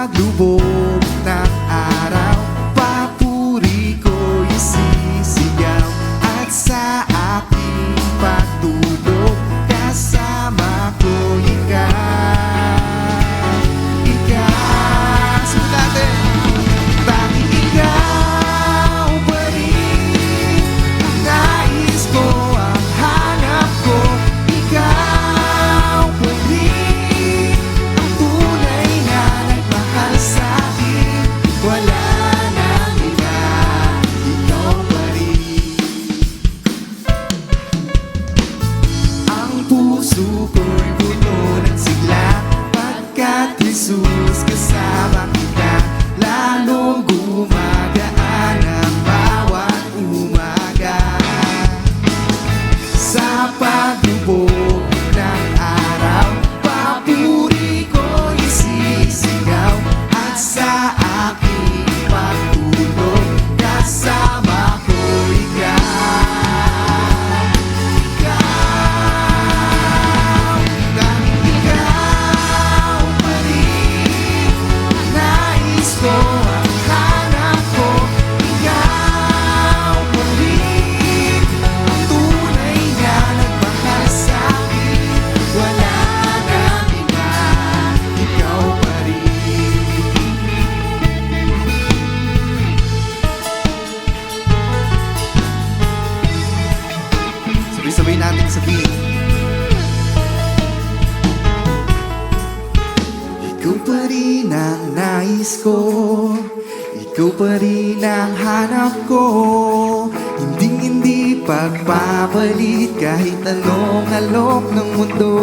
paglubog ng araw, papuri ko'y sisigaw. At sa aking pagtulog, kasama ko ikaw. Ikaw, sunod natin. Bakit ikaw pa rin ang nais ko, ang hanap ko? Ikaw pa rin ang tunay na nagmahal sa'kin. Wala nang iba, ikaw pa rin. Ang puso ko'y puno ng sigla, pagkat Jesus kasama kita. Lalong gumagaan ang bawat umaga. Sa paglubog ng araw, papuri ko'y sisigaw. At sa aking pagtulog, kasama ko ikaw. Ikaw, tanging ikaw pa rin ang nais ko, ang hanap ko. Ikaw pa rin ang tunay na nagmahal sa'kin. Wala nang iba, ikaw pa rin. Sabay-sabay natin sabihin. Ikaw pa rin ang nais ko, ikaw pa rin ang hanap ko. Hinding-hindi pagpapalit kahit anong alok ng mundo.